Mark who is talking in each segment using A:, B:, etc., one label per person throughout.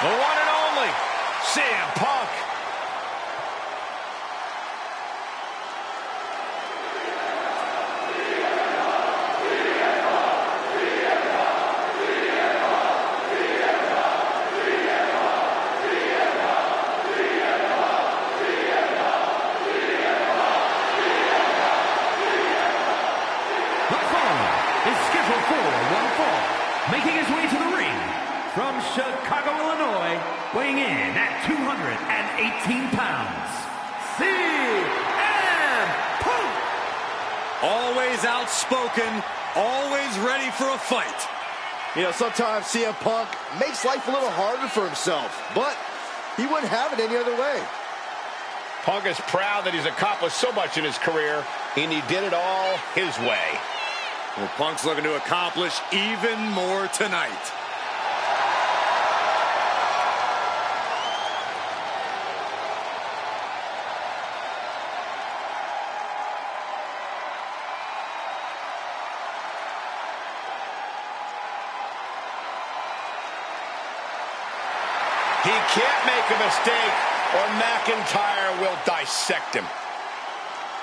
A: The one and only CM Punk.
B: Making his way to the ring from Chicago, Illinois, weighing in at 218 pounds, CM Punk!
C: Always outspoken, always ready for a fight.
D: You know, sometimes CM Punk makes life a little harder for himself, but he wouldn't have it any other way.
A: Punk is proud that he's accomplished so much in his career, and he did it all his way.
C: Well, Punk's looking to accomplish even more tonight.
A: He can't make a mistake, or McIntyre will dissect him.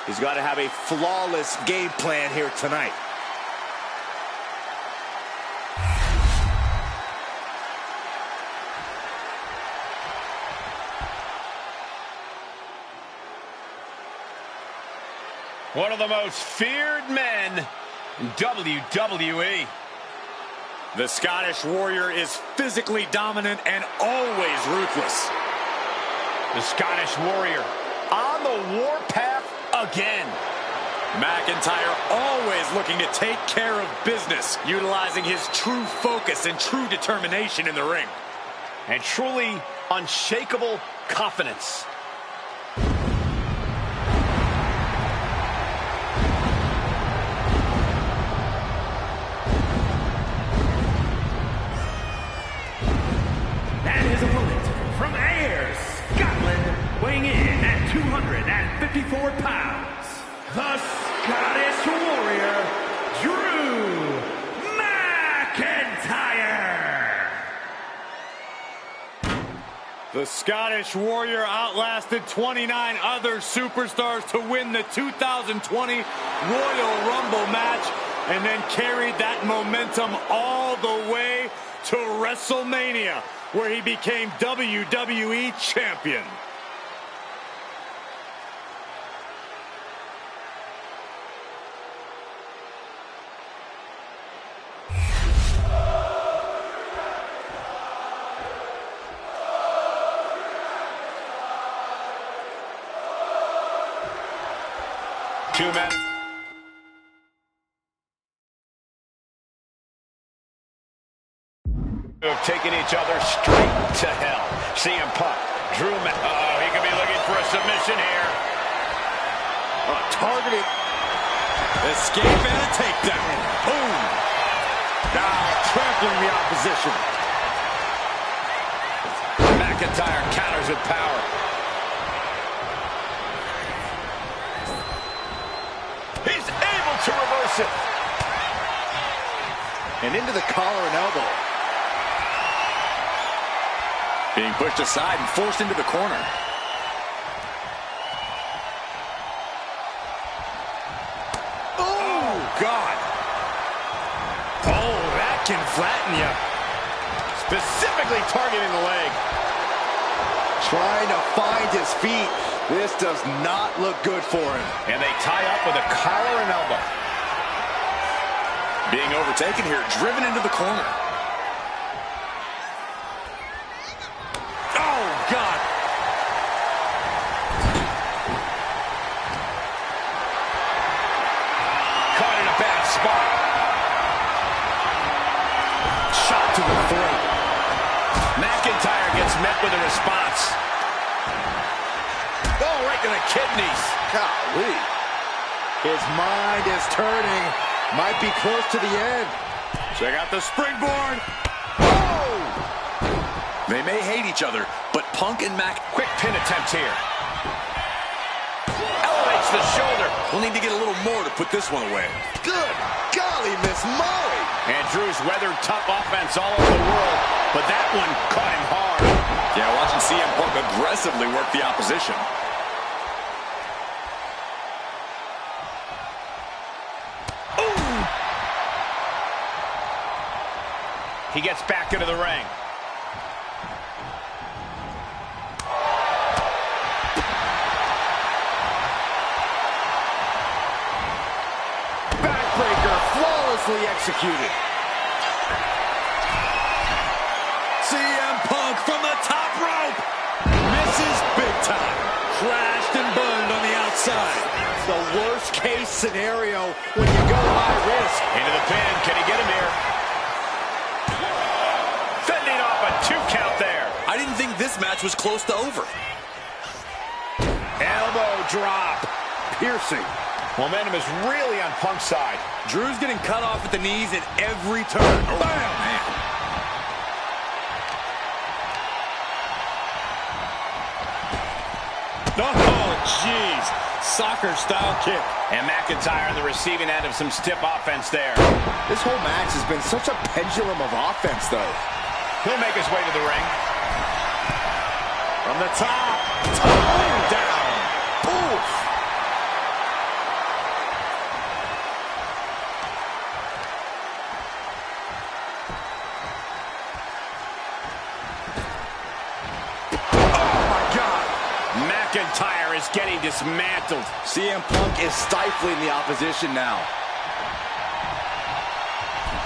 D: He's got to have a flawless game plan here tonight.
A: One of the most feared men in WWE.
C: The Scottish Warrior is physically dominant and always ruthless.
A: The Scottish Warrior on the warpath again.
C: McIntyre always looking to take care of business, utilizing his true focus and true determination in the ring.
A: And truly unshakable confidence.
B: From Ayr, Scotland, weighing in at 254 pounds, the Scottish Warrior, Drew McIntyre.
C: The Scottish Warrior outlasted 29 other superstars to win the 2020 Royal Rumble match and then carried that momentum all the way to WrestleMania, where he became WWE Champion.
A: Two men. Have taken each other straight to hell. CM Punk, Drew he could be looking for a submission here.
D: Targeted.
C: Escape and a takedown. Boom. Now trampling the opposition.
A: McIntyre counters with power. He's able to reverse it.
D: And into the collar and elbow.
C: Being pushed aside and forced into the corner. Oh, God. Oh, that can flatten you.
A: Specifically targeting the leg.
D: Trying to find his feet. This does not look good for him.
A: And they tie up with a collar and elbow.
C: Being overtaken here, driven into the corner. God.
A: Caught in a bad spot. Shot to the throat. McIntyre gets met with a response. Oh, right to the kidneys.
D: Golly. His mind is turning. Might be close to the end.
C: Check out the springboard. They may hate each other, but Punk and Mac...
A: Quick pin attempt here. Elevates the shoulder.
C: We'll need to get a little more to put this one away.
D: Good golly, Miss Molly.
A: And Drew's weathered tough offense all over the world, but that one caught him hard.
E: Yeah, watching CM Punk aggressively work the opposition.
A: Ooh! He gets back into the ring.
D: Backbreaker flawlessly executed.
E: CM Punk from the top rope. Misses big time. Crashed and burned on the outside.
D: The worst case scenario when you go high risk.
A: Into the pin. Can he get him here? Fending off a 2 count there.
E: I didn't think this match was close to over.
A: Elbow drop.
D: Piercing.
A: Momentum is really on Punk's side.
E: Drew's getting cut off at the knees at every turn. Oh, bam! Man. Oh, jeez. Soccer-style kick.
A: And McIntyre on the receiving end of some stiff offense there.
D: This whole match has been such a pendulum of offense, though.
A: He'll make his way to the ring.
E: From the top. Time down. Oof.
A: McIntyre is getting dismantled.
D: CM Punk is stifling the opposition now.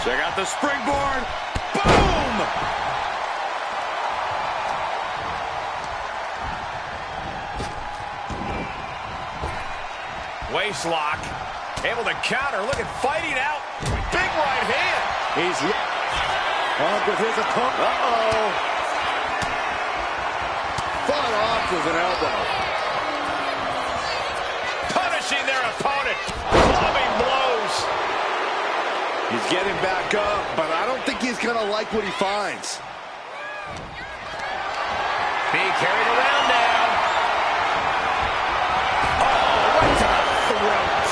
E: Check out the springboard. Boom!
A: Waist lock. Able to counter. Look at fighting out. Big right hand.
D: He's Punk with his opponent. Uh-oh. Fought off with an elbow.
A: Punishing their opponent. Clubbing blows.
D: He's getting back up, but I don't think he's going to like what he finds.
A: Being carried around now. Oh, right to the throat.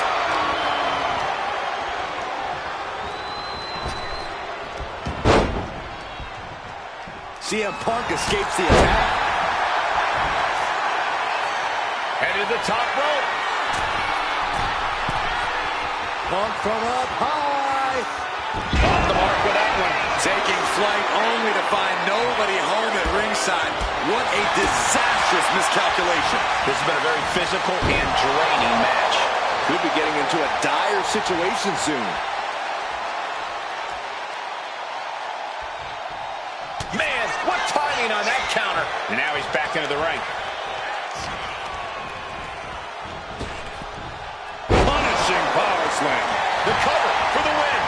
D: CM Punk escapes the attack.
A: Headed to the top rope.
D: Punk from up high.
A: Off the mark with that one.
E: Taking flight only to find nobody home at ringside. What a disastrous miscalculation.
A: This has been a very physical and draining match.
D: Could be getting into a dire situation soon.
A: Man, what timing on that counter. And now he's back into the ring.
E: Punishing power slam.
A: The cover for the win.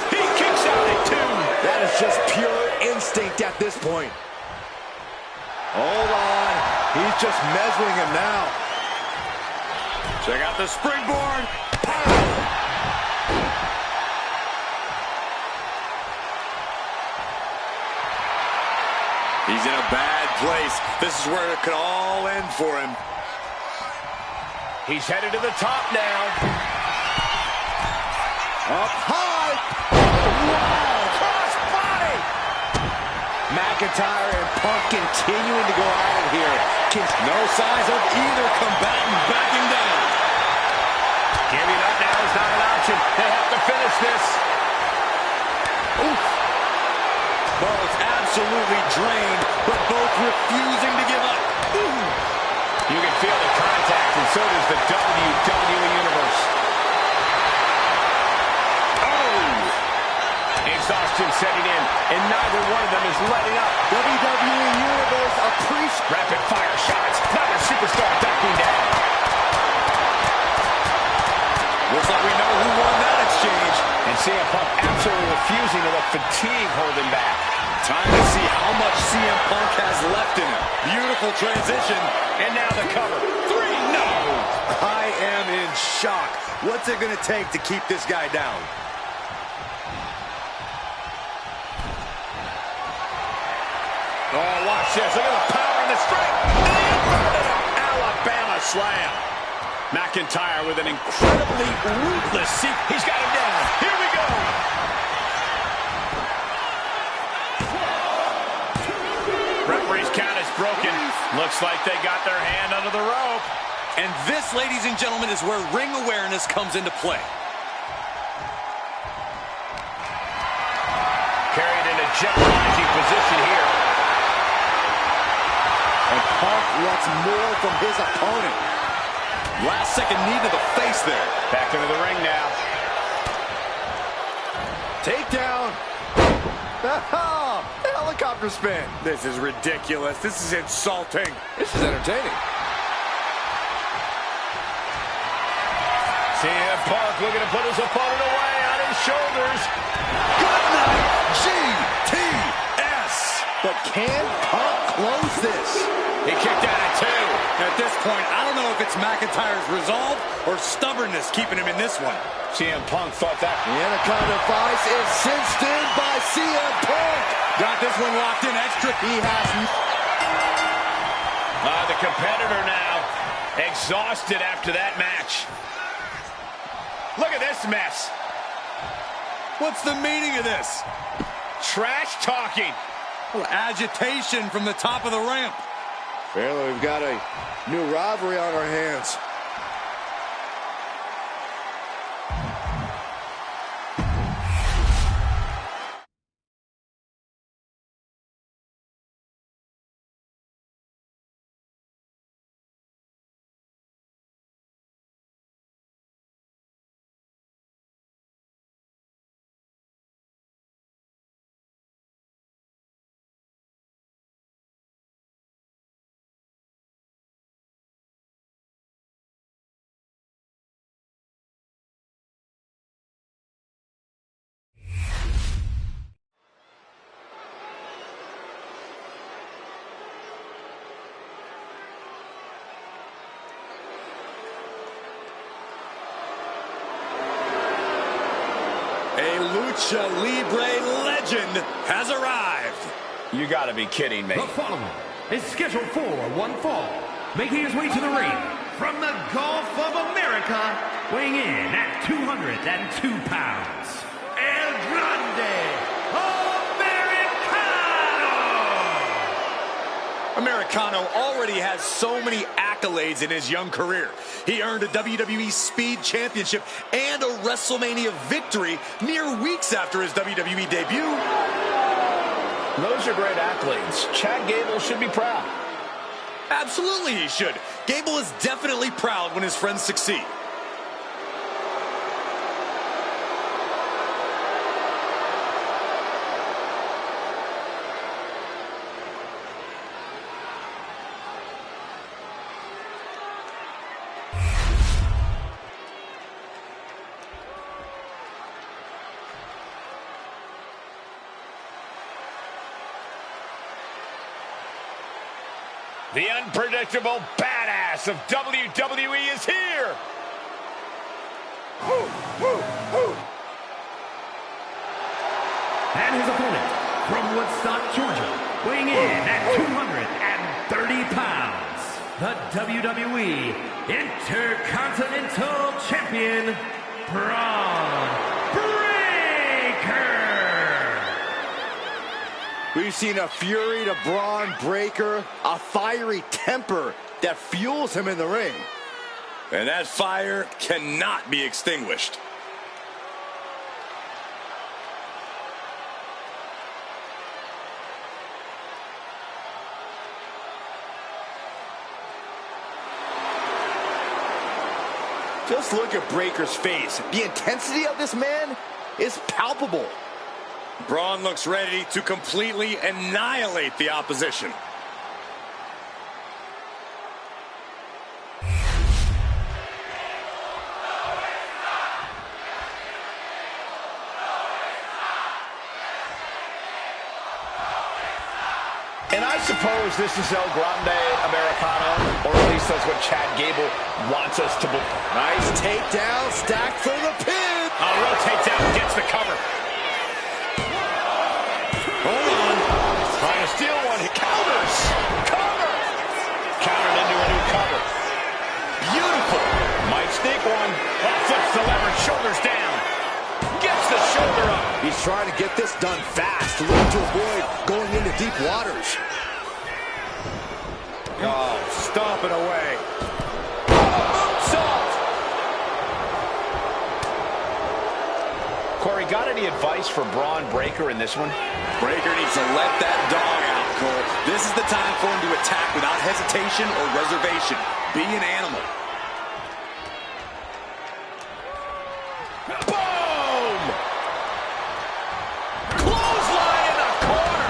A: He kicks out at 2.
D: That is just pure instinct at this point. Hold on. He's just measuring him now.
E: Check out the springboard. He's in a bad place. This is where it could all end for him.
A: He's headed to the top now.
D: Up high.
A: Wow! Cross body!
D: McIntyre and Punk continuing to go at it here. No signs of either combatant backing down.
A: Giving up now is not an option. They have to finish this.
D: Oof. Both absolutely drained, but both refusing to give up. Ooh.
A: You can feel the contact, and so does the WWE Universe. Oh! Exhaustion setting in, and neither one of them is letting up.
D: WWE Universe appreciates
A: Rapid fire shots. Neither superstar backing down.
E: Looks like we know who won that exchange.
A: And CM Punk absolutely refusing to let fatigue hold him back.
E: Time to see how much CM Punk has left in him. Beautiful transition.
A: And now the cover. 3, no!
D: I am in shock. What's it going to take to keep this guy down?
A: Oh, watch this. Look at the power and the strength. Alabama slam. McIntyre with an incredibly ruthless seat. He's got him down. Here we go. Referee's count is broken. Looks like they got their hand under the rope.
E: And this, ladies and gentlemen, is where ring awareness comes into play.
A: Carried in a jeopardizing position here.
D: And Punk wants more from his opponent.
E: Last second knee to the face there.
A: Back into the ring now.
D: Takedown. Helicopter spin.
C: This is ridiculous. This is insulting.
D: This is entertaining.
A: CM Punk looking to put his opponent away on his shoulders.
D: Good night, GTS. But can Punk close this?
A: He kicked out at 2.
C: At this point, I don't know if it's McIntyre's resolve or stubbornness keeping him in this one.
A: CM Punk thought that.
D: The Anaconda Vice is cinched in by CM Punk.
C: Got this one locked in extra.
D: He has...
A: The competitor now exhausted after that match. Look at this mess.
C: What's the meaning of this?
A: Trash talking.
C: Agitation from the top of the ramp.
D: Apparently, we've got a new rivalry on our hands.
E: A Lucha Libre legend has arrived.
A: You gotta be kidding me.
B: The following is scheduled for one fall. Making his way to the ring from the Gulf of America, weighing in at 202 pounds, El Grande Americano!
E: Americano already has so many accolades in his young career. He earned a WWE Speed Championship and a WrestleMania victory mere weeks after his WWE debut.
A: Those are great accolades. Chad Gable should be proud.
E: Absolutely he should. Gable is definitely proud when his friends succeed.
A: The unpredictable badass of WWE is here.
B: And his opponent from Woodstock, Georgia, weighing in at 230 pounds, the WWE Intercontinental Champion, Braun Breaker.
D: We've seen a fury to Braun Breaker, a fiery temper that fuels him in the ring.
E: And that fire cannot be extinguished.
D: Just look at Breaker's face. The intensity of this man is palpable.
E: Braun looks ready to completely annihilate the opposition.
A: And I suppose this is El Grande Americano, or at least that's what Chad Gable wants us to believe.
D: Nice takedown, stacked for the pin.
A: Real takedown, gets the cover.
E: Hold on.
A: Trying to steal one, he counters. Cover. Countered into a new cover. Beautiful. Shoulders down. Gets the shoulder up.
D: He's trying to get this done fast, looking to avoid going into deep waters.
C: Oh, stomping away.
A: Moonsault. Corey, got any advice for Braun Breaker in this one?
E: Breaker needs to let that dog out, Cole. This is the time for him to attack without hesitation or reservation. Be an animal.
A: Boom! Clothesline in the corner.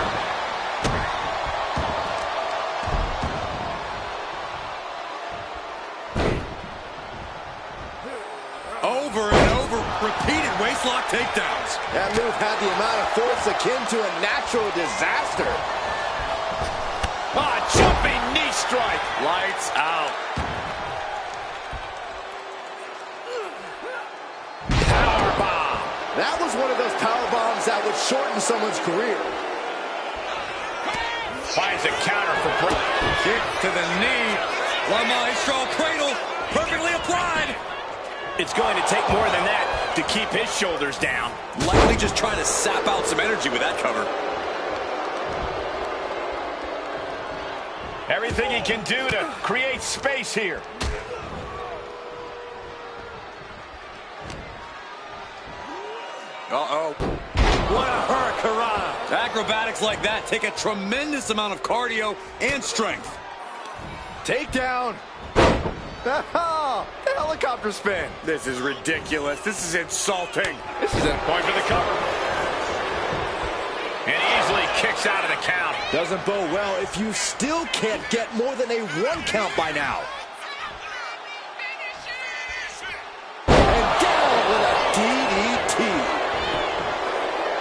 E: Over and over, repeated waistlock takedowns.
D: That move had the amount of force akin to a natural disaster.
A: Ah, jumping knee strike.
C: Lights out.
A: Powerbomb.
D: That was one of those power bombs that would shorten someone's career.
A: Finds a counter for Braun.
C: Kick to the knee. La Maestro cradle. Perfectly applied.
A: It's going to take more than that to keep his shoulders down.
E: Likely just trying to sap out some energy with that cover.
A: Everything he can do to create space here.
E: Uh-oh.
C: What a hurricanrana.
E: Acrobatics like that take a tremendous amount of cardio and strength.
D: Takedown. Helicopter spin.
C: This is ridiculous. This is insulting.
A: This is a point for the cover. And easily kicks out of the count.
D: Doesn't bode well if you still can't get more than a 1 count by now. And down with a DDT.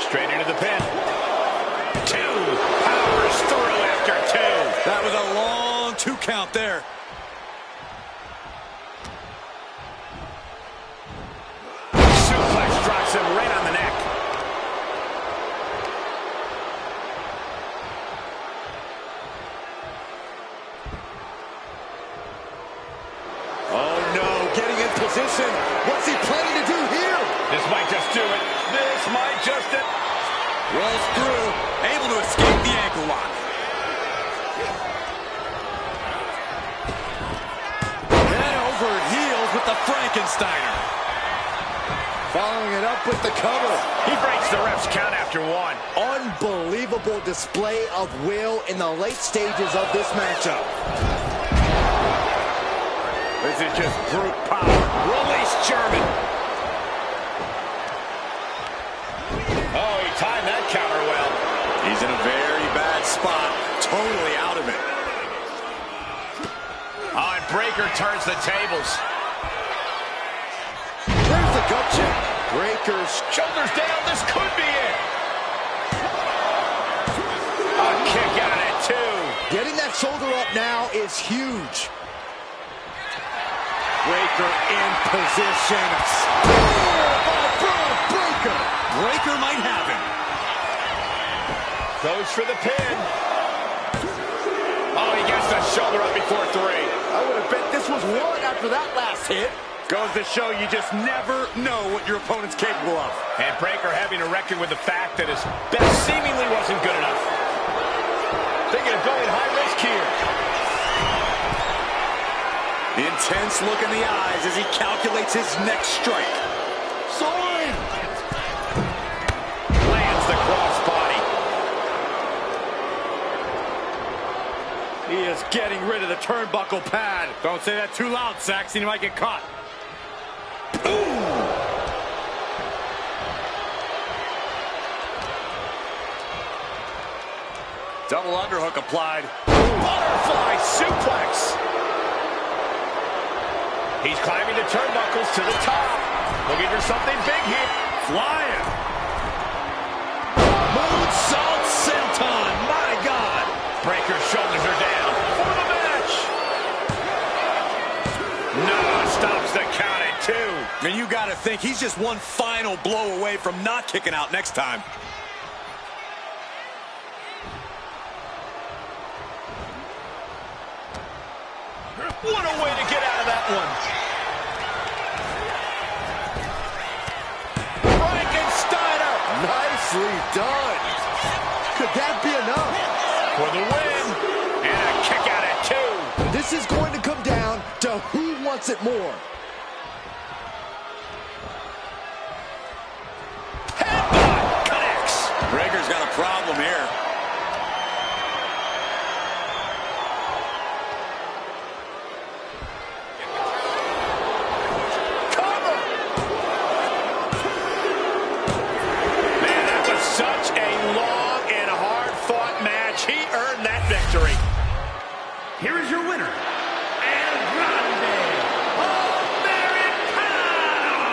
A: Straight into the pin. 2. Powers through after 2.
E: That was a long 2 count there.
A: Suplex drops him right on the neck.
D: Oh no, getting in position. What's he planning to do here?
A: This might just do it. This might just it.
E: Rolls through, able to escape the ankle lock. Head over heels with the Frankensteiner.
D: Following it up with the cover.
A: He breaks the ref's count after 1.
D: Unbelievable display of will in the late stages of this matchup.
A: This is just brute power. Release German. Oh, he timed that counter well.
E: He's in a very bad spot, totally out of it.
A: Oh, and Breaker turns the tables.
D: There's the gut check. Breaker's
A: Shoulders down. This could be it. A kick out at 2.
D: getting that shoulder up now is huge.
C: Breaker in position.
D: Breaker.
E: Breaker might have him.
A: Goes for the pin. Oh, he gets the shoulder up before 3.
D: I would have bet this was 1 after that last hit.
C: Goes to show you just never know what your opponent's capable of.
A: And Breaker having to reckon with the fact that his best seemingly wasn't good enough. Thinking of going high risk here.
E: Intense look in the eyes as he calculates his next strike.
D: Soaring.
A: Lands the crossbody.
C: He is getting rid of the turnbuckle pad. Don't say that too loud, Saxon. You might get caught. Double underhook applied.
A: Butterfly suplex. He's climbing the turnbuckles to the top. Looking for something big here.
C: Flying.
A: Moonsault senton. My God. Breaker's shoulders are down for the match. No, stops the count at 2.
E: And you got to think he's just one final blow away from not kicking out next time.
A: What a way to get out of that one.
D: Nicely done. Could that be enough?
A: For the win. And a kick out at 2.
D: This is going to come down to who wants it more.
A: Headbutt connects.
E: Breaker's got a problem here.
A: Such a long and hard-fought match. He earned that victory.
B: Here is your winner, El Grande Americano!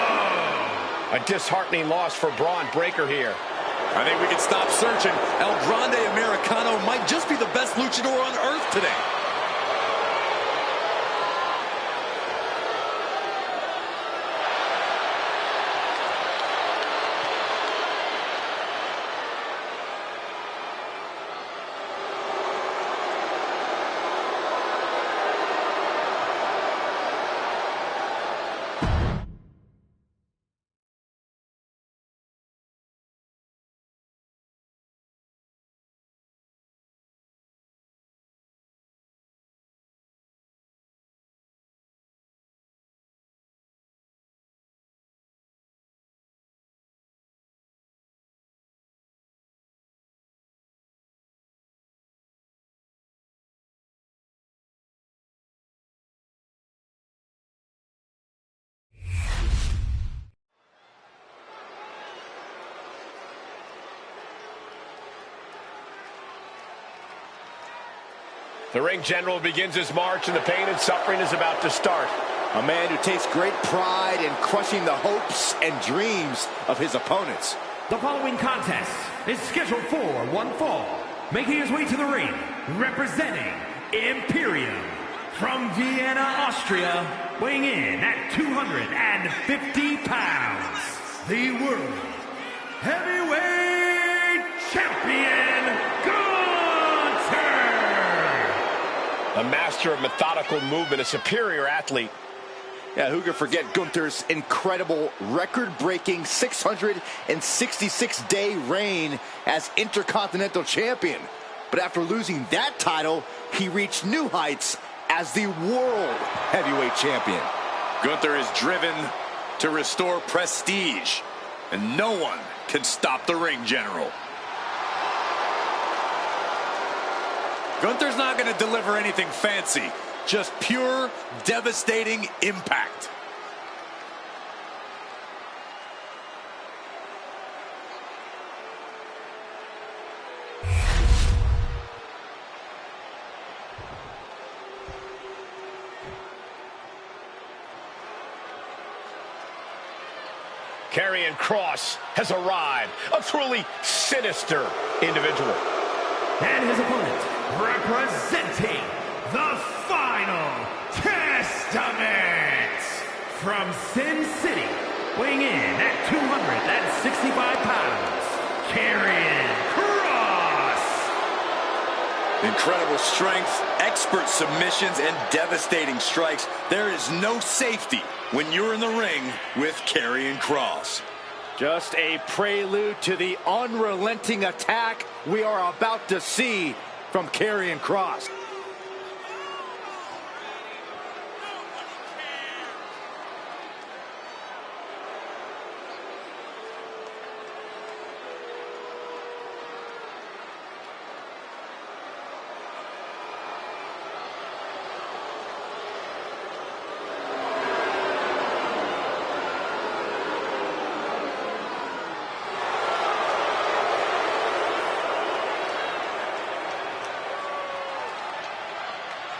A: A disheartening loss for Braun Breaker here.
E: I think we can stop searching. El Grande Americano might just be the best luchador on earth today.
A: The ring general begins his march, and the pain and suffering is about to start.
D: A man who takes great pride in crushing the hopes and dreams of his opponents.
B: The following contest is scheduled for one fall. Making his way to the ring, representing Imperium. From Vienna, Austria, weighing in at 250 pounds. The World Heavyweight Champion, Gunther!
A: A master of methodical movement, a superior athlete.
D: Yeah, who could forget Gunther's incredible record-breaking 666-day reign as Intercontinental Champion. But after losing that title, he reached new heights as the World Heavyweight Champion.
E: Gunther is driven to restore prestige, and no one can stop the ring general. Gunther's not going to deliver anything fancy, just pure, devastating impact.
A: Karrion Kross has arrived, a truly sinister individual.
B: And his opponent, representing the Final Testament, from Sin City, weighing in at 265 pounds, Karrion Kross.
E: Incredible strength, expert submissions, and devastating strikes. There is no safety when you're in the ring with Karrion Kross.
D: Just a prelude to the unrelenting attack we are about to see from Karrion Kross.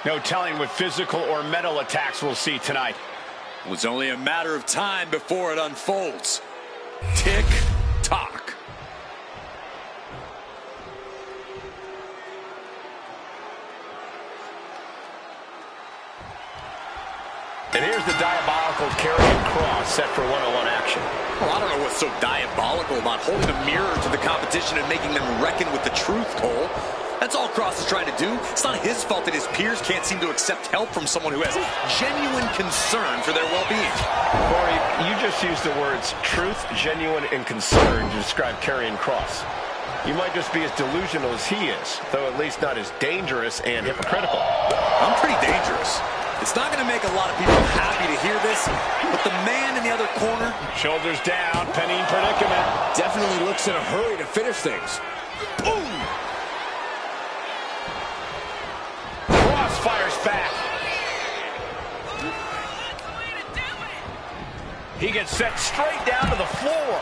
A: No telling what physical or mental attacks we'll see tonight.
E: It was only a matter of time before it unfolds. Tick-tock.
A: And here's the diabolical Karrion Kross set for one-on-one action.
E: Well, I don't know what's so diabolical about holding a mirror to the competition and making them reckon with the truth, Cole. That's all Cross is trying to do. It's not his fault that his peers can't seem to accept help from someone who has genuine concern for their well-being.
A: Corey, you just used the words truth, genuine, and concern to describe Karrion Kross. You might just be as delusional as he is, though at least not as dangerous and hypocritical.
E: I'm pretty dangerous. It's not going to make a lot of people happy to hear this, but the man in the other corner...
A: Shoulders down, penning predicament.
D: Definitely looks in a hurry to finish things.
A: Boom! Kross fires back. He gets sent straight down to the floor.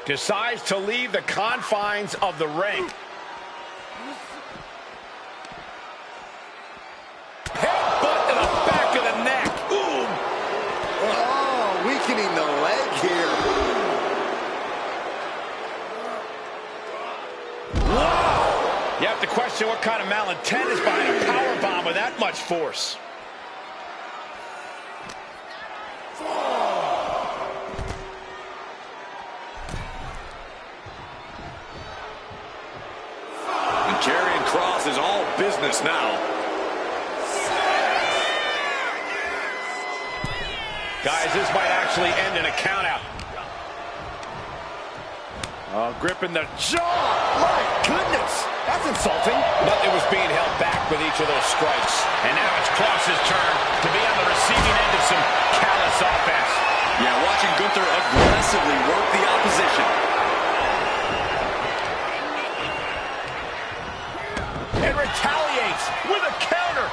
A: Decides to leave the confines of the ring. Headbutt to the back of the neck. Boom!
D: Oh, weakening the leg here.
A: Wow! You have to question what kind of malintent is behind a powerbomb with that much force.
E: Karrion Kross is all business now.
A: Guys, this might actually end in a countout.
C: Gripping the jaw.
A: My goodness, that's insulting. Nothing was being held back with each of those strikes. And now it's Kross's turn to be on the receiving end of some callous offense.
E: Yeah, watching Gunther aggressively work the opposition.
A: And retaliates with a counter.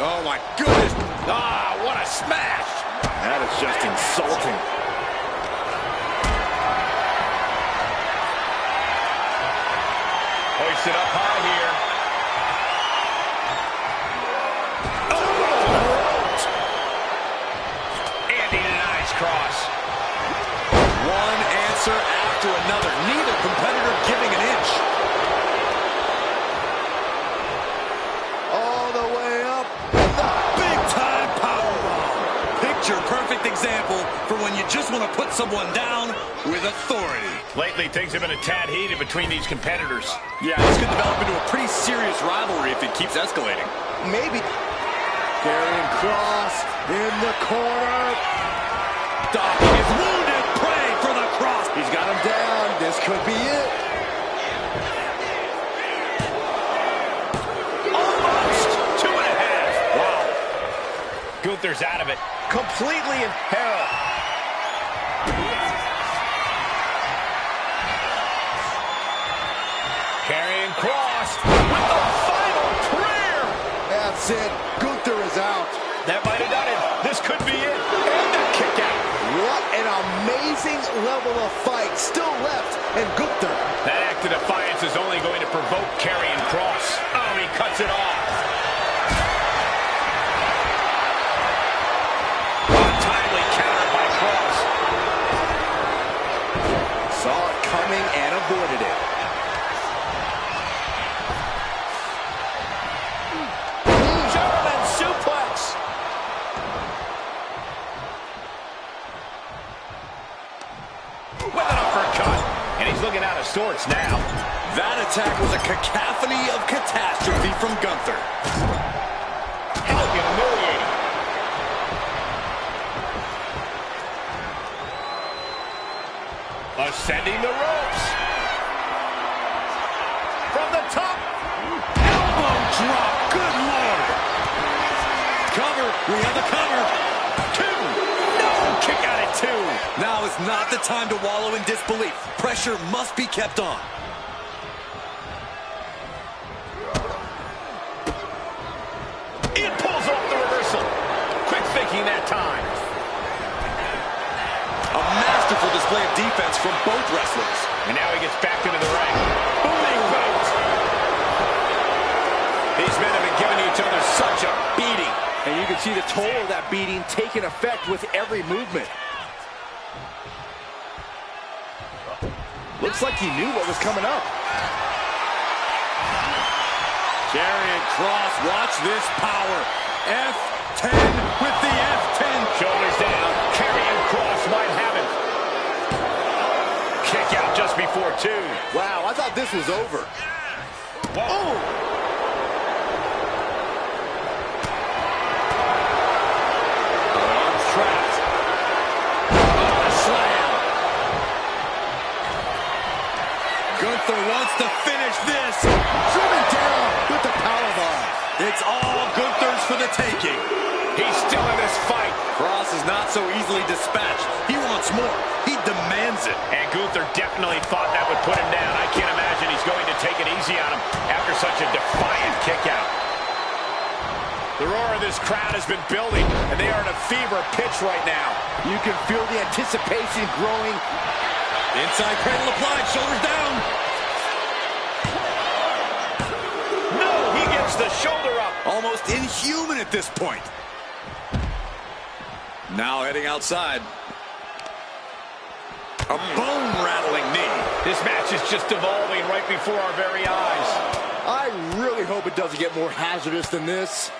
E: Oh, my goodness.
A: Ah, what a smash.
C: That is just insulting.
A: Hoisted up high here. And he denies Kross.
E: One answer after another. Neither competitor giving an inch.
D: All the way up.
E: Big-time powerbomb. Picture-perfect example for when you just want to put someone down with authority.
A: Lately, things have been a tad heated between these competitors.
E: Yeah, this could develop into a pretty serious rivalry if it keeps escalating.
D: Maybe. Karrion Kross in the corner.
E: Docking is wounded. Pray for the Kross.
D: He's got him down. This could be it.
A: Almost 2.5. Wow. Gunther's out of it. Completely in peril. Karrion Kross with the final prayer.
D: That's it. Gunther is out.
A: That might have done it. This could be it. And the kick out.
D: What an amazing level of fight still left in Gunther.
A: That act of defiance is only going to provoke Karrion Kross. Oh, he cuts it off. Untimely counter by Kross.
D: Saw it coming and avoided it.
A: German suplex. With an uppercut. And he's looking out of sorts now.
E: That attack was a cacophony of catastrophe from Gunther.
A: How humiliating. Ascending the ropes. From the top.
E: Elbow drop. Good Lord. Cover. We have the cover.
A: 2. No. Kick out at 2.
E: Now is not the time to wallow in disbelief. Pressure must be kept on.
A: It pulls off the reversal. Quick thinking that time.
E: A masterful display of defense from both wrestlers.
A: And now he gets back into the ring. Booming boot. These men have been giving each other such a beating.
D: And you can see the toll of that beating taking effect with every movement. Looks like he knew what was coming up.
E: Karrion Kross, watch this power. F10 with
A: kick out just before 2.
D: Wow, I thought this was over.
A: Whoa.
D: Oh!
E: Arms trapped. Oh, slam. Gunther wants to finish this.
D: Driven down with the powerbomb.
E: It's all Gunther's for the taking.
A: He's still in this fight.
E: Cross is not so easily dispatched. He wants more. He demands it.
A: And Gunther definitely thought that would put him down. I can't imagine he's going to take it easy on him after such a defiant kick out. The roar of this crowd has been building, and they are at a fever pitch right now.
D: You can feel the anticipation growing.
E: Inside cradle applied, shoulders down.
A: No, he gets the shoulder up.
E: Almost inhuman at this point. Now heading outside. A bone-rattling knee.
A: This match is just evolving right before our very eyes.
D: I really hope it doesn't get more hazardous than this.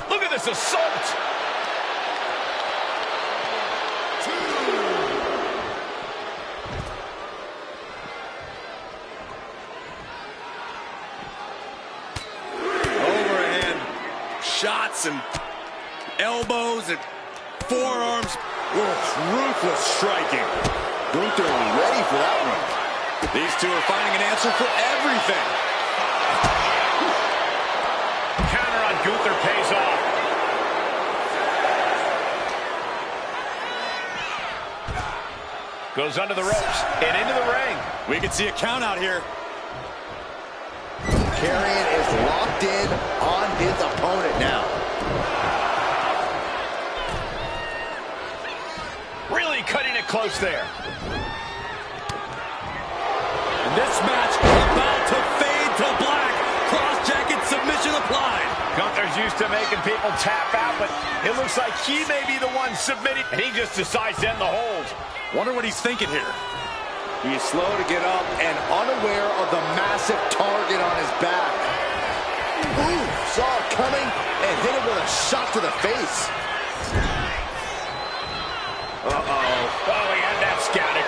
A: Look at this assault.
E: Overhand shots and elbows and forearms. Ruthless striking.
D: Gunther ready for that one.
E: These two are finding an answer for everything.
A: Counter on Gunther pays off. Goes under the ropes and into the ring.
E: We can see a count out here.
D: Karrion is locked in on his opponent now.
A: Really cutting it close there.
E: And this match about to fade to black. Cross-jacket submission applied.
A: Gunther's used to making people tap out, but it looks like he may be the one submitting, and he just decides to end the hold.
E: Wonder what he's thinking here.
D: He's slow to get up and unaware of the massive target on his back. Ooh, saw it coming and hit him with a shot to the face.
A: Uh-oh. Oh, he had that scouted.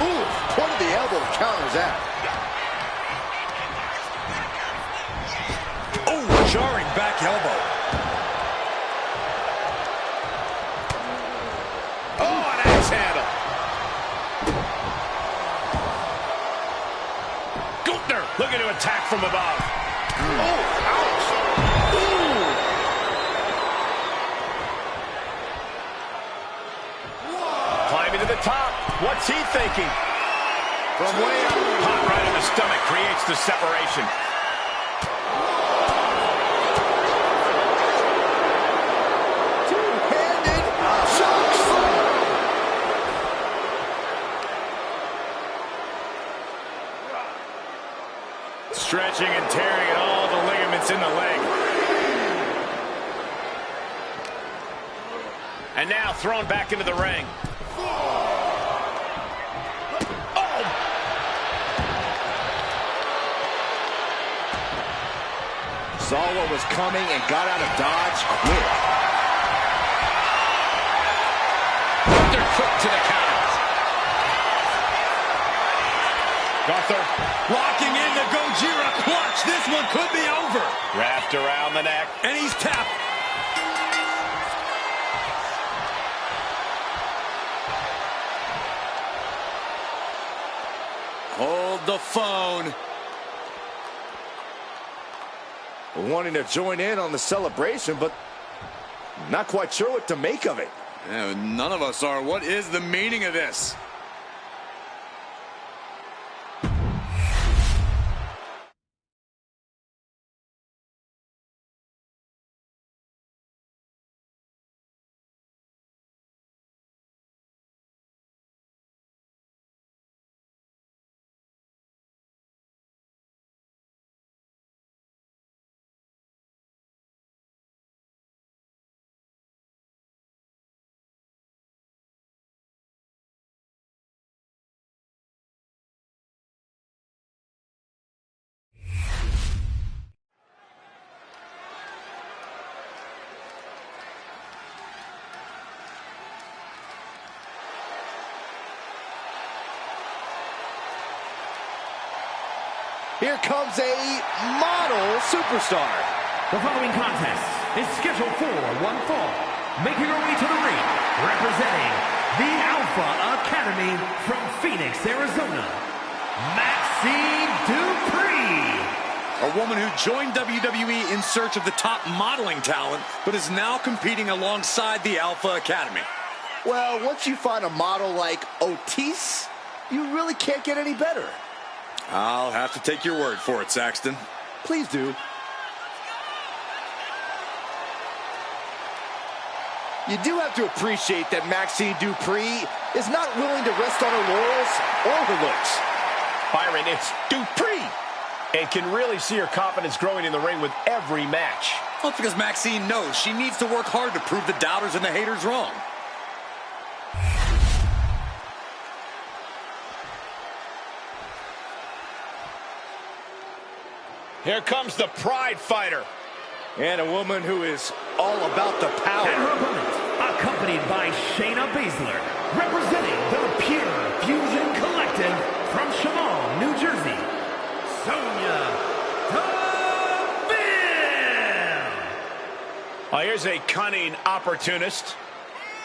D: Ooh, point of the elbow counters that.
E: Oh, jarring back elbow.
A: Oh, an axe handle. Gunther looking to attack from above. Oh, ouch. Ooh. Climbing to the top. What's he thinking? From way up. Pop right in the stomach creates the separation.
D: Two-handed shocks.
E: Stretching and tearing at all the ligaments in the leg.
A: And now thrown back into the ring.
D: Saw what was coming and got out of dodge quick.
A: Gunther quick to the counter. Gunther
E: Locking in the Gojira clutch. This one could be over.
A: wrapped around the neck.
E: And he's tapped. Hold the phone.
D: Wanting to join in on the celebration, but not quite sure what to make of it.
E: None of us are. What is the meaning of this?
D: here comes a model superstar.
B: The following contest is scheduled for one fall. Making her way to the ring, representing the Alpha Academy from Phoenix, Arizona, Maxine Dupree.
E: A woman who joined WWE in search of the top modeling talent, but is now competing alongside the Alpha Academy.
D: Well, once you find a model like Otis, you really can't get any better.
E: I'll have to take your word for it, Saxton.
D: Please do. You do have to appreciate that Maxine Dupree is not willing to rest on her laurels or her looks.
A: Byron, it's Dupree. And can really see her confidence growing in the ring with every match.
E: Well, it's because Maxine knows she needs to work hard to prove the doubters and the haters wrong.
A: Here comes the Pride Fighter.
D: And a woman who is all about the power.
B: And her opponent, accompanied by Shayna Baszler, representing the Pure Fusion Collective from Chemung, New Jersey, Sonya Deville.
A: Oh, here's a cunning opportunist.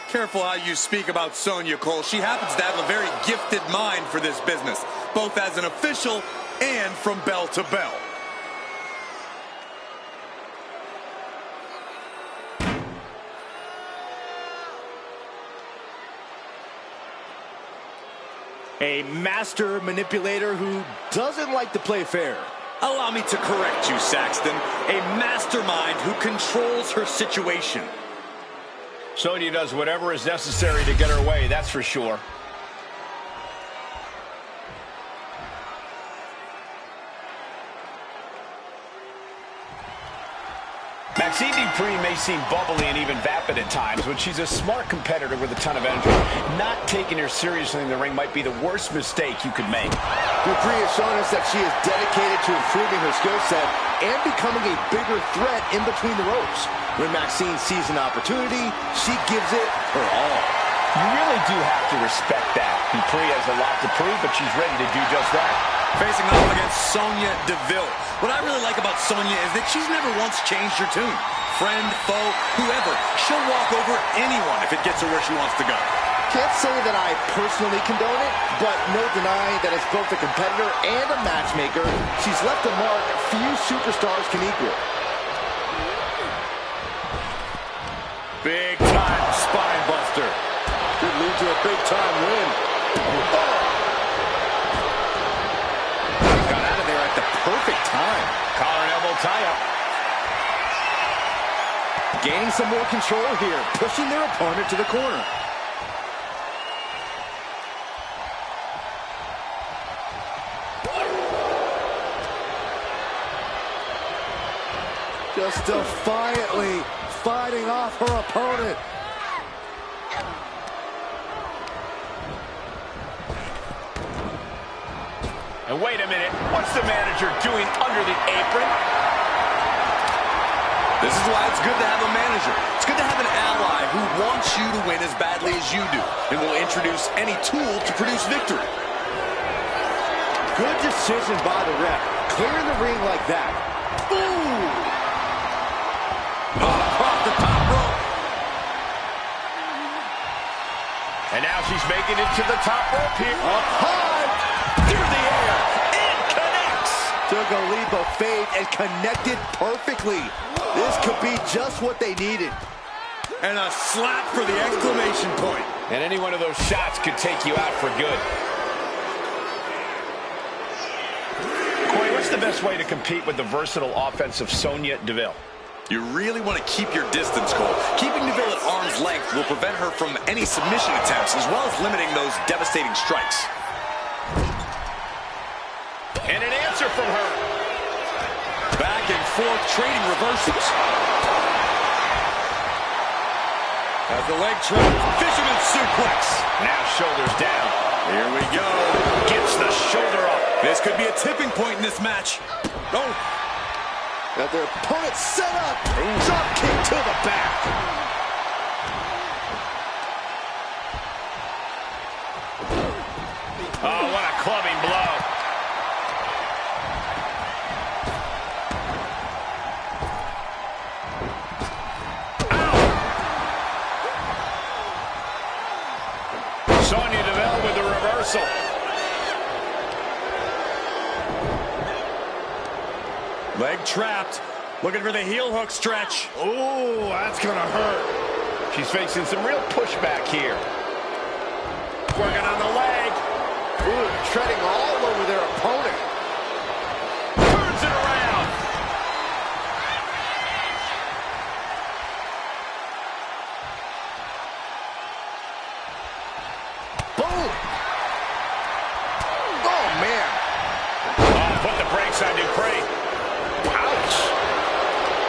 E: Careful how you speak about Sonya, Cole. She happens to have a very gifted mind for this business, both as an official and from bell to bell.
D: A master manipulator who doesn't like to play fair.
E: Allow me to correct you, Saxton. A mastermind who controls her situation.
A: Sonya does whatever is necessary to get her way, that's for sure. Maxine Dupree may seem bubbly and even vapid at times, but she's a smart competitor with a ton of energy. Not taking her seriously in the ring might be the worst mistake you could make.
D: Dupree has shown us that she is dedicated to improving her skill set and becoming a bigger threat in between the ropes. When Maxine sees an opportunity, she gives it her all.
A: You really do have to respect that. Dupree has a lot to prove, but she's ready to do just that.
E: Facing off against Sonya Deville. What I really like about Sonya is that she's never once changed her tune. Friend, foe, whoever, she'll walk over anyone if it gets her where she wants to go.
D: Can't say that I personally condone it, but no denying that as both a competitor and a matchmaker, she's left a mark few superstars can equal.
E: Big time spine buster.
D: Could lead to a big time win. Oh! Got out of there at the perfect time.
A: Collar and elbow tie-up.
D: Gaining some more control here, pushing their opponent to the corner. Just defiantly fighting off her opponent.
A: And wait a minute, what's the manager doing under the apron?
E: This is why it's good to have a manager. It's good to have an ally who wants you to win as badly as you do and will introduce any tool to produce victory.
D: Good decision by the ref, clearing the ring like that. Ooh!
E: Off the top rope.
A: And now she's making it to the top rope here.
D: Up high, through the air,
A: It connects.
D: took a leap of faith and connected perfectly. This could be just what they needed.
E: And a slap for the exclamation point.
A: And any one of those shots could take you out for good. Corey, what's the best way to compete with the versatile offense of Sonya Deville?
E: You really want to keep your distance, Cole. Keeping Deville at arm's length will prevent her from any submission attempts, as well as limiting those devastating strikes.
A: And an answer from her.
E: Back and forth, trading reversals. As the leg trap, fisherman suplex.
A: Now shoulders down.
E: Here we go.
A: Gets the shoulder up.
E: This could be a tipping point in this match. Oh.
D: Got their opponent set up. Drop kick to the back.
A: Oh, what a clubbing blow. reversal.
E: Leg trapped. Looking for the heel hook stretch.
A: Ooh, that's gonna hurt. She's facing some real pushback here. Working on the leg.
D: Ooh, treading all over their opponent.
A: Turns it around.
D: Boom! Oh, man.
A: Oh, put the brakes on Dupree.
D: Ouch.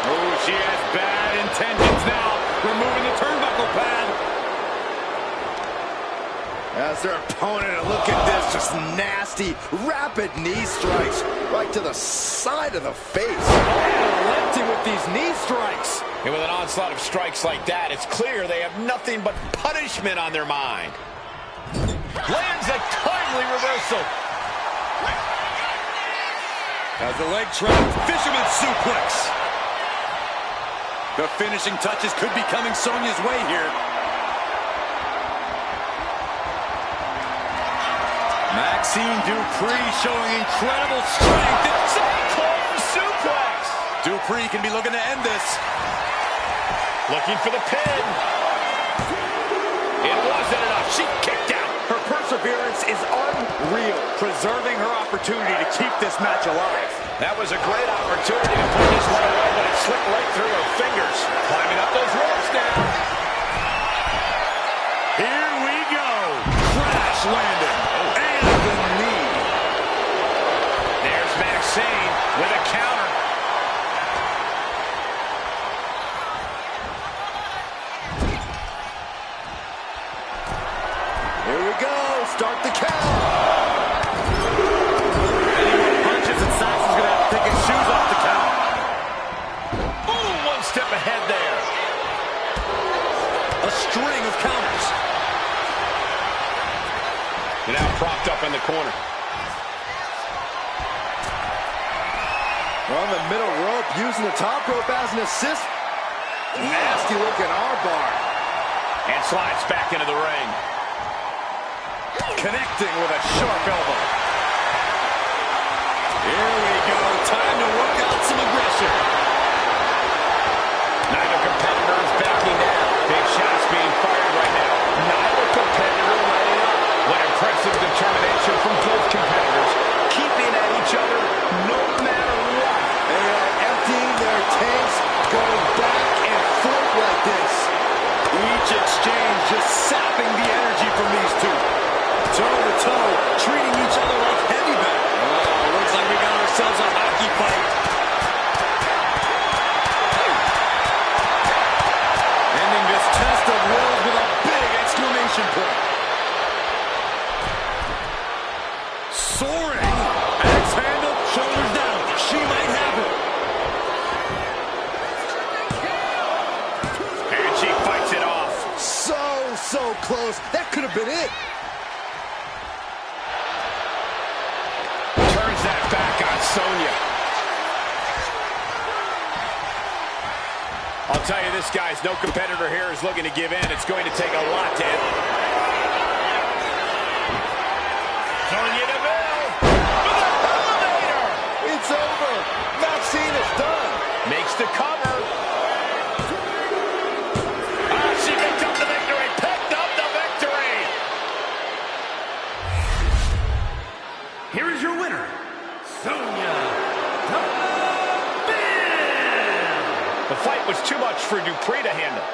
C: Oh, she has bad intentions now. Removing the turnbuckle pad.
D: As their opponent, and look at this, just nasty, rapid knee strikes right to the side of the face. Relenting with these knee strikes.
A: And with an onslaught of strikes like that, it's clear they have nothing but punishment on their mind. Lands a timely reversal.
E: As the leg trapped, fisherman suplex. The finishing touches could be coming Sonya's way here. Maxine Dupree showing incredible strength.
A: Cyclone suplex.
E: Dupree can be looking to end this.
A: Looking for the pin. It wasn't enough. She kicked out.
D: Her perseverance is unreal,
E: Preserving her opportunity to keep this match alive.
A: That was a great opportunity to put this one away, but it slipped right through her fingers. Climbing up those ropes now.
C: Here we go. Crash landing. And the knee.
A: There's Maxine with a counter.
D: Here we go. Start the count.
E: Any more punches and Saxon's going to have to take his shoes off the count.
A: Ooh, one step ahead there.
E: A string of counters.
A: And now propped up in the corner.
D: On the middle rope, using the top rope as an assist. Nasty looking armbar.
A: And slides back into the ring.
E: Connecting with a sharp elbow. Here we go. Time to work out some aggression.
A: Neither competitor is backing down. Big shots being fired right now. Neither competitor letting up. What impressive determination from both competitors. Keeping at each other no matter what.
D: They are emptying their tanks, going back and forth like this.
E: Each exchange just sapping the energy from these two. Toe to toe, treating each other like heavy bag. Oh, looks like we got ourselves a hockey fight. Ending this test of wills with a big exclamation point. Soaring. Axe handle, shoulders down. She might have it.
A: And she fights it off.
D: So close. That could have been it.
A: Turns that back on Sonya. I'll tell you this, guys, no competitor here is looking to give in. It's going to take a lot to end. Sonya Deville with a elevator.
D: It's over. Maxine is done.
A: Makes the cover. She picked up the victory. Picked up the victory.
B: Here is your winner, Sonya Deville.
A: The fight was too much for Dupree to handle.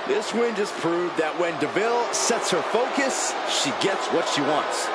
D: This win just proved that when Deville sets her focus, she gets what she wants.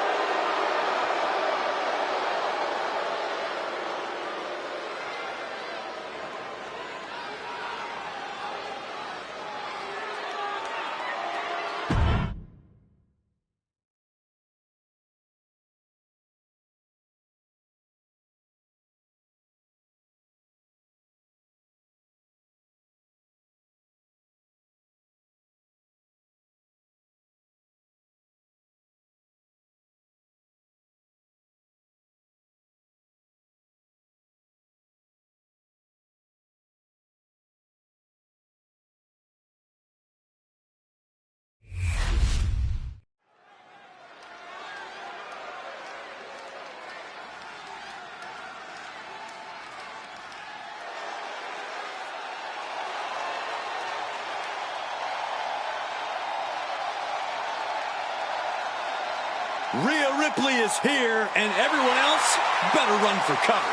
E: Rhea Ripley is here, and everyone else better run for cover.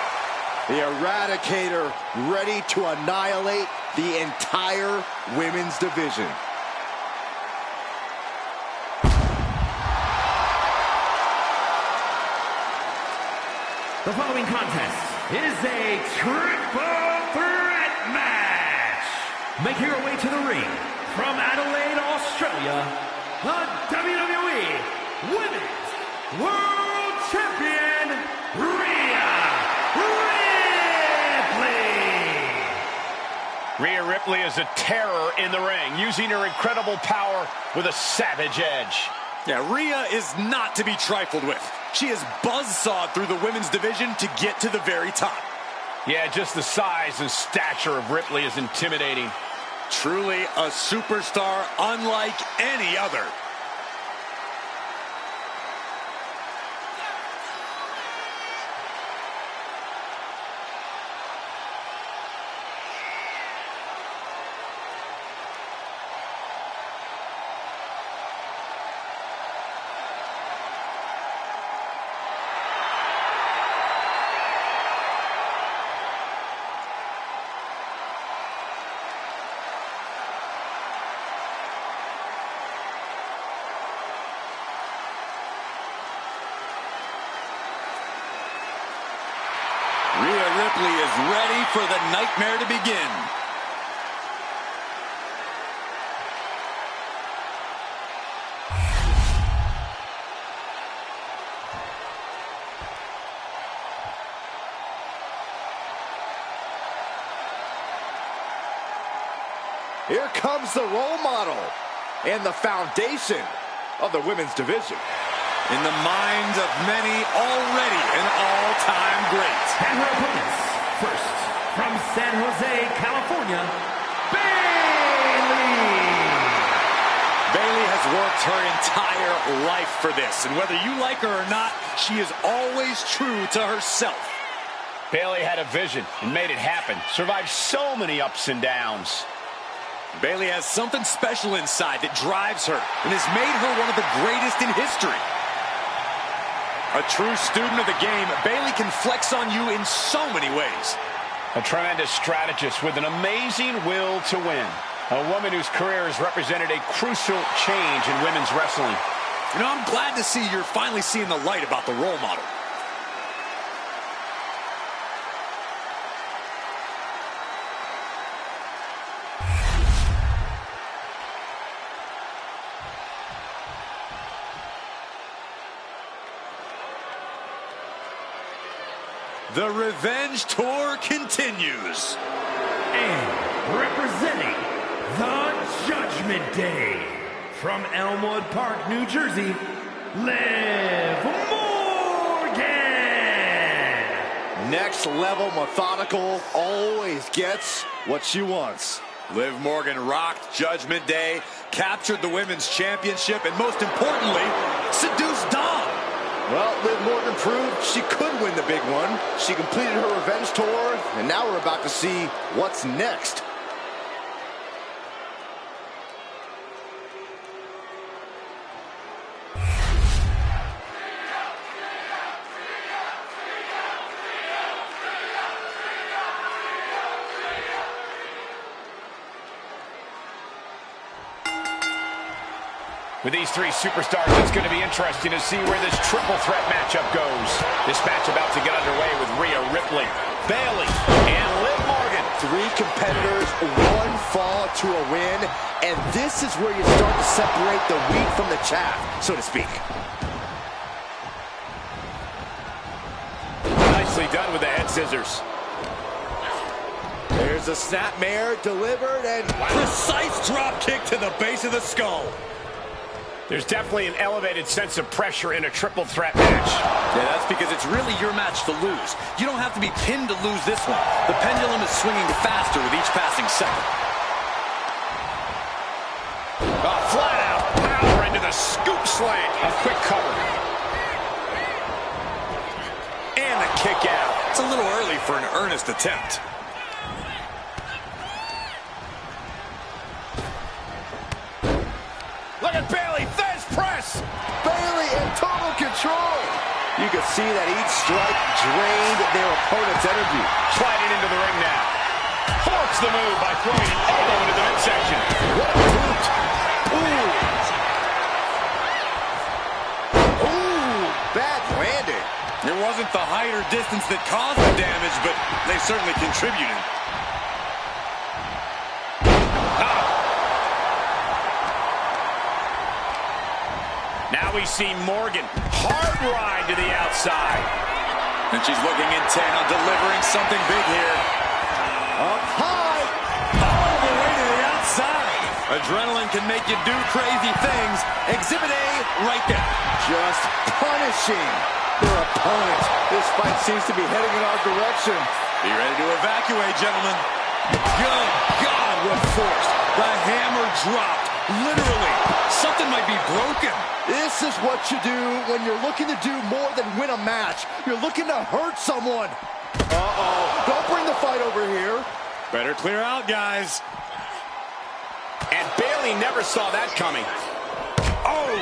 D: The Eradicator ready to annihilate the entire women's division.
B: The following contest is a triple threat match. Making her way to the ring from Adelaide, Australia, the WWE Women's World Champion, Rhea Ripley.
A: Rhea Ripley is a terror in the ring, using her incredible power with a savage edge.
E: Yeah, Rhea is not to be trifled with. She has buzzsawed through the women's division to get to the very top.
A: Yeah, just the size and stature of Ripley is intimidating.
E: Truly a superstar unlike any other. Rhea Ripley is ready for the nightmare to begin.
D: Here comes the role model and the foundation of the women's division.
E: In the minds of many, already an all-time great.
B: And her opponents, first, from San Jose, California, Bayley.
E: Bayley has worked her entire life for this, and whether you like her or not, she is always true to herself.
A: Bayley had a vision and made it happen. Survived so many ups and downs.
E: Bayley has something special inside that drives her and has made her one of the greatest in history. A true student of the game, Bayley can flex on you in so many ways.
A: A tremendous strategist with an amazing will to win. A woman whose career has represented a crucial change in women's wrestling.
E: You know, I'm glad to see you're finally seeing the light about the role model. The Revenge Tour continues.
B: And representing the Judgment Day, from Elmwood Park, New Jersey, Liv Morgan.
D: Next level methodical, always gets what she wants.
E: Liv Morgan rocked Judgment Day, captured the Women's Championship, and most importantly, seduced Dom.
D: Well, Liv Morgan proved she could win the big one. She completed her revenge tour, and now we're about to see what's next.
A: With these three superstars, it's going to be interesting to see where this triple threat matchup goes. This match about to get underway with Rhea Ripley, Bayley, and Liv Morgan.
D: Three competitors, one fall to a win, and this is where you start to separate the wheat from the chaff, so to speak.
A: Nicely done with the head scissors.
D: There's a snapmare delivered, and
E: Precise drop kick to the base of the skull.
A: There's definitely an elevated sense of pressure in a triple threat match.
E: Yeah, that's because it's really your match to lose. You don't have to be pinned to lose this one. The pendulum is swinging faster with each passing second.
A: Flat out power into the scoop slam. A quick cover. And the kick out.
E: It's a little early for an earnest attempt.
A: Look at Bayley, Fez press.
D: Bayley in total control. You can see that each strike drained their opponent's energy.
A: Sliding into the ring now. Forks the move by throwing an elbow into the midsection.
D: What a boot. Ooh. Ooh, bad landing.
E: It wasn't the height or distance that caused the damage, but they certainly contributed.
A: Now we see Morgan. Hard ride to the outside.
E: And she's looking intent on delivering something big here.
D: Up high.
E: All the way to the outside. Adrenaline can make you do crazy things. Exhibit A right there.
D: Just punishing their opponent. This fight seems to be heading in our direction.
E: Be ready to evacuate, gentlemen. Good God, what force. The hammer dropped. Literally, something might be broken.
D: This is what you do when you're looking to do more than win a match. You're looking to hurt someone. Uh-oh. Don't bring the fight over here.
E: Better clear out, guys.
A: And Bayley never saw that coming. Oh!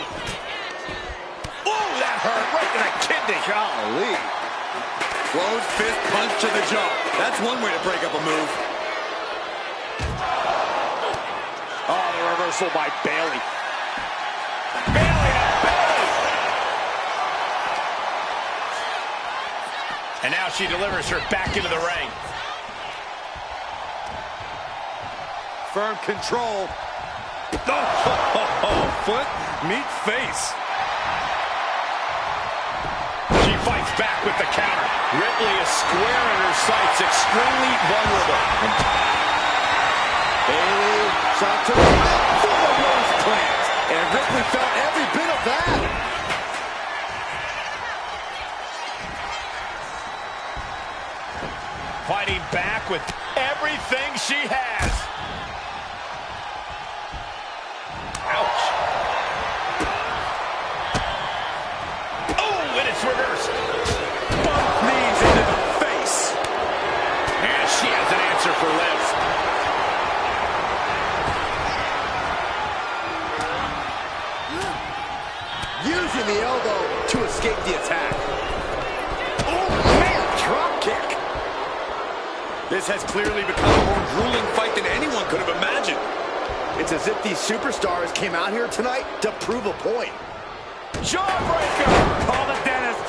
A: Oh, that hurt right to the kidney.
D: Golly.
E: Closed fist punch to the jaw. That's one way to break up a move.
A: Oh, the reversal by Bayley. Bayley to Bayley! And now she delivers her back into the ring.
E: Firm control. Oh, foot meets face.
A: She fights back with the counter. Ripley is square in her sights, extremely vulnerable.
D: Bayley shot to the right for the nose plant. And Ripley felt every bit of that.
A: Fighting back with everything she has. Ouch. Oh, and it's reversed.
E: Both knees into the face.
A: And she has an answer for Liv.
D: Using the elbow to escape the attack. Oh, man, drop kick.
E: This has clearly become a more grueling fight than anyone could have imagined.
D: It's as if these superstars came out here tonight to prove a point.
A: Jawbreaker!
E: Call the dentist.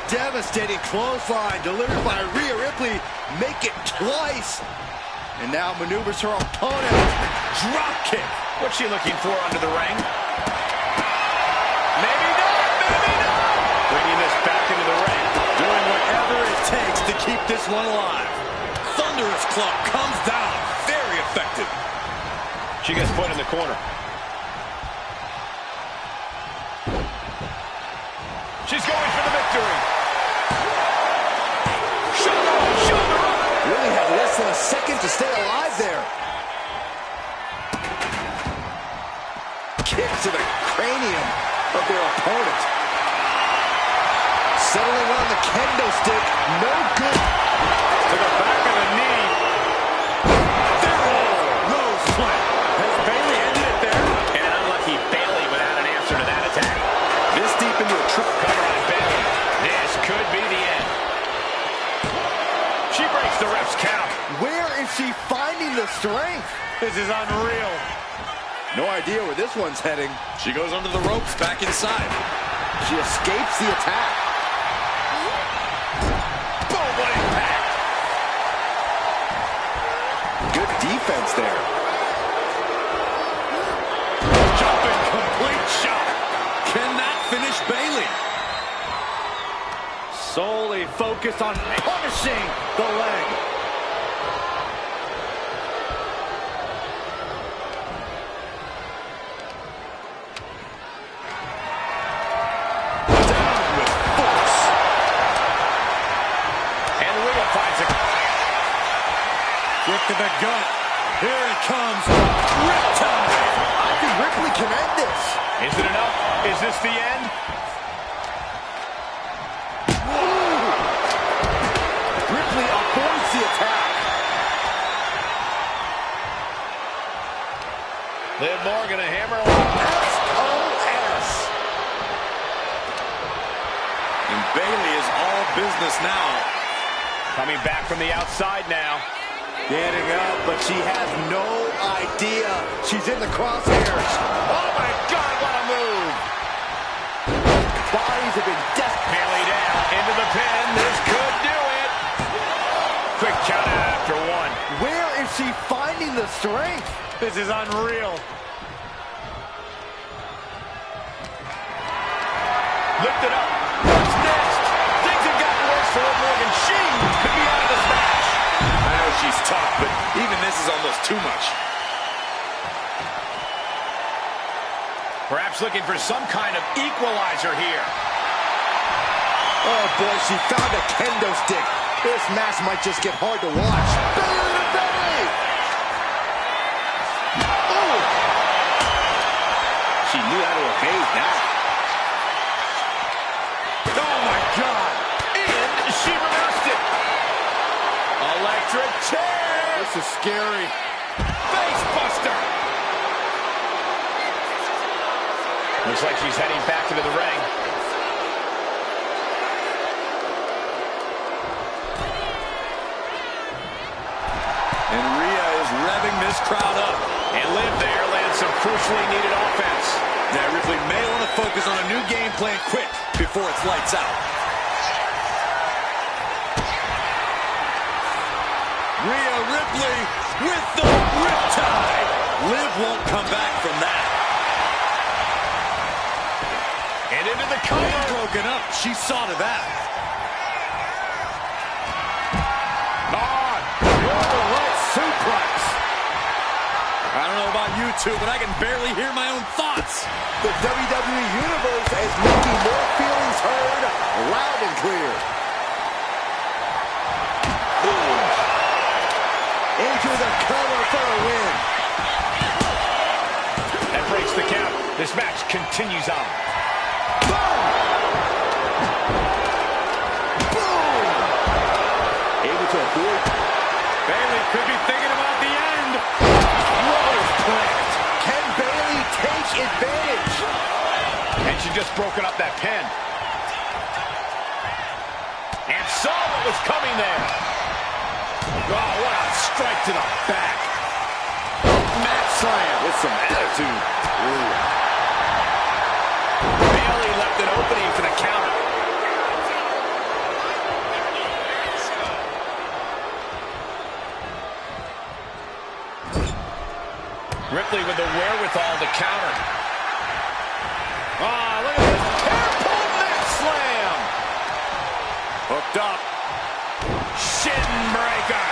D: Devastating clothesline delivered by Rhea Ripley. Make it twice. And now maneuvers her opponent.
A: Drop kick. What's she looking for under the ring? Maybe not, maybe not. Bringing this back into the ring.
E: Doing whatever it takes to keep this one alive. Thunderous club comes down. Very effective.
A: She gets put in the corner. She's going for the victory. Shoulder up.
D: Really had less than a second to stay alive there. Kick to the cranium of their opponent. Settling on the kendo stick. No good.
E: To the back of the knee. Nose plant. Has Bayley ended it there?
A: And an unlucky Bayley without an answer to that attack.
D: This deep into a triple
A: Cover on Bayley. This could be the end. She breaks the ref's count.
D: Where is she finding the strength?
E: This is unreal.
D: No idea where this one's heading.
E: She goes under the ropes back inside.
D: She escapes the attack.
A: Boom, what impact.
D: Good defense there.
E: Jumping complete shot. Can that finish Bayley?
C: Solely focused on punishing the leg.
E: Kick to the gut. Here it comes. Riptide.
D: I think Ripley can end this.
A: Is it enough? Is this the end?
D: Ooh. Ripley avoids the attack.
A: Liv Morgan, a hammer.
D: SOS.
E: And Bayley is all business now.
A: Coming back from the outside now.
D: Getting up, but she has no idea she's in the crosshairs.
A: Oh my God, what a move!
D: Bodies have been desperate.
A: Bayley down, into the pin. This could do it. Quick count after one.
D: Where is she finding the strength?
C: This is unreal.
A: Lift it up. What's next? Things have gotten worse for Liv Morgan. She could be out of this match.
E: I know she's tough, but even this is almost too much.
A: Perhaps looking for some kind of equalizer here.
D: Oh boy, she found a kendo stick. This match might just get hard to watch. Bayley to Bayley! Oh! She knew how to evade that.
A: Oh my God! And she reversed it. Electric chair.
D: This is scary.
A: Face buster. Looks like she's heading back into the ring.
E: And Rhea is revving this crowd up.
A: And Liv there lands some crucially needed offense.
E: Now Ripley may want to focus on a new game plan quick before it's lights out. Rhea Ripley with the riptide. Liv won't come back from that.
A: And into the cover.
E: Broken up. She saw to that.
D: Right suplex.
E: I don't know about you two, but I can barely hear my own thoughts.
D: The WWE Universe is making their feelings heard loud and clear. Boom. Into the cover for a win.
A: That breaks the count. This match continues on.
D: Boom. Boom. Able to avoid.
C: Bayley could be thinking about the end.
D: Rose plant. Can Bayley take advantage?
A: And she just broken up that pin. And saw what was coming there. Oh, what a strike to the back.
D: Mat slam with some attitude. Ooh.
A: Bayley left an opening for the counter. Ripley with the wherewithal to counter. Oh, look at this. Hair-pull mat slam. Hooked up. Shin breaker.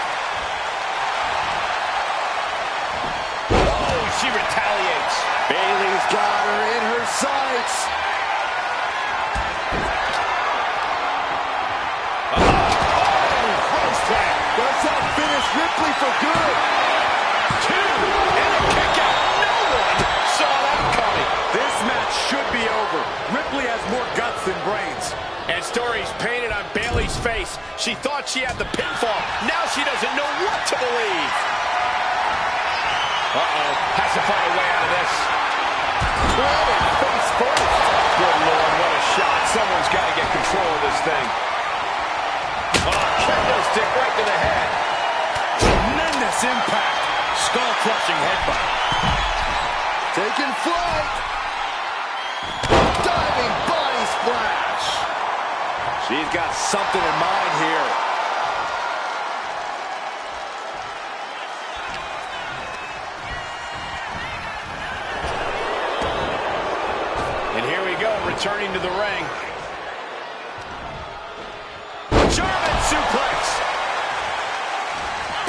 A: Oh, she retaliates.
D: Bayley's got her in her sights.
A: Rose plant.
D: Does that finish Ripley for good?
A: Two. And a kick out. No one saw that coming.
C: This match should be over. Ripley has more guts than brains.
A: And stories painted on Bayley's face. She thought she had the pinfall. Now she doesn't know what to believe. Uh-oh. Has to find a way out of this.
D: Planted face first.
A: Good Lord, what a shot. Someone's got to get control of this thing. Oh, kendo stick right to the head.
E: Tremendous impact. Skull-crushing headbutt.
D: Taking flight. Diving body splash. She's got something in mind here.
A: And here we go, returning to the ring. German suplex.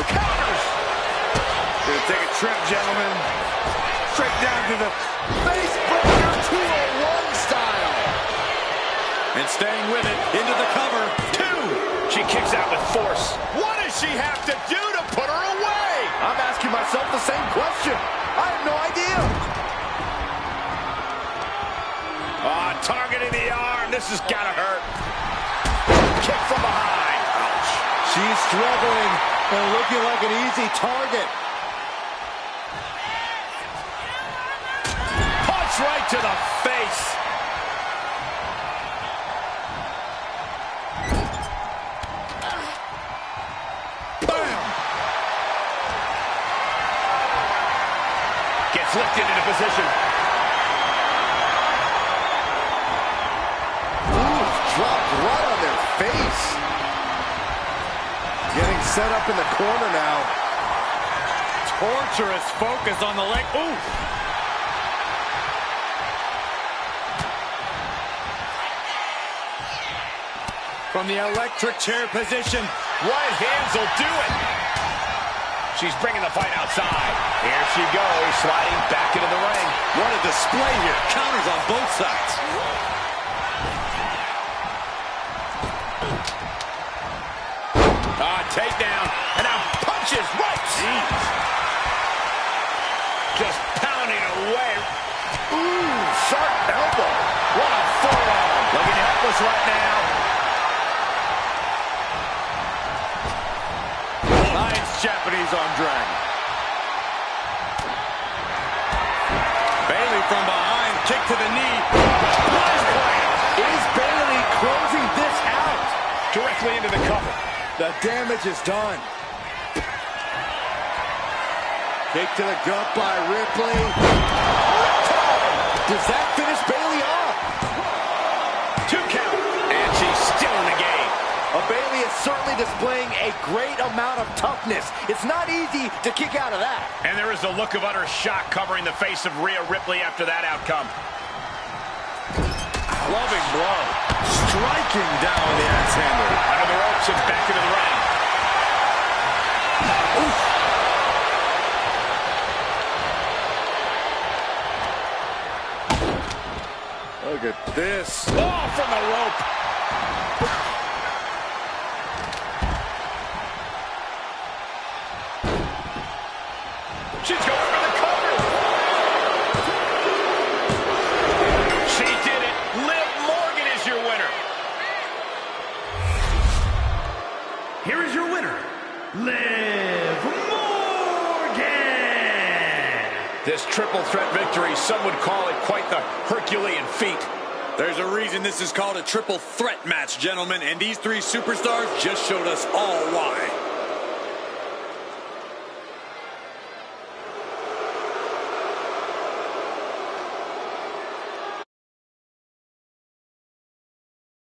A: Counters.
C: Gonna take a trip, gentlemen. Straight down to the
D: Face breaker 201 style.
E: And staying with it, into the cover.
A: Two. She kicks out with force. What does she have to do to put her away?
D: I'm asking myself the same question. I have no idea.
A: Targeting the arm. This has got to hurt. Kick from behind. Ouch.
D: She's struggling and looking like an easy target.
A: right to the face. Bam! Gets lifted into position.
D: Ooh, dropped right on their face. Getting set up in the corner now.
C: Torturous focus on the leg. Ooh! From the electric chair position.
A: Right hands will do it. She's bringing the fight outside. Here she goes, sliding back into the ring.
E: What a display here. Counters on both sides.
A: Takedown. And now punches right. Jeez. Just pounding away. Ooh, sharp elbow. What a forearm. Looking helpless right now.
C: Nice Japanese arm drag. Bayley from behind, kick to the knee.
D: Is Bayley closing this out?
A: Directly into the cover.
D: The damage is done. Kick to the gut by Ripley. Does that finish Bayley off?
A: 2 count. And she's still in the game.
D: Bayley is certainly displaying a great amount of toughness. It's not easy to kick out of that.
A: And there is a look of utter shock covering the face of Rhea Ripley after that outcome.
C: Loving blow. Striking down with the axe handle.
A: Under the ropes and back into the ring.
D: Oof. Look at this.
A: Oh, from the rope. She's going for the cover. She did it. Liv Morgan is your winner.
B: Here is your winner, Liv Morgan.
A: This triple threat victory, some would call it quite the Herculean feat.
E: There's a reason this is called a triple threat match, gentlemen, and these three superstars just showed us all why.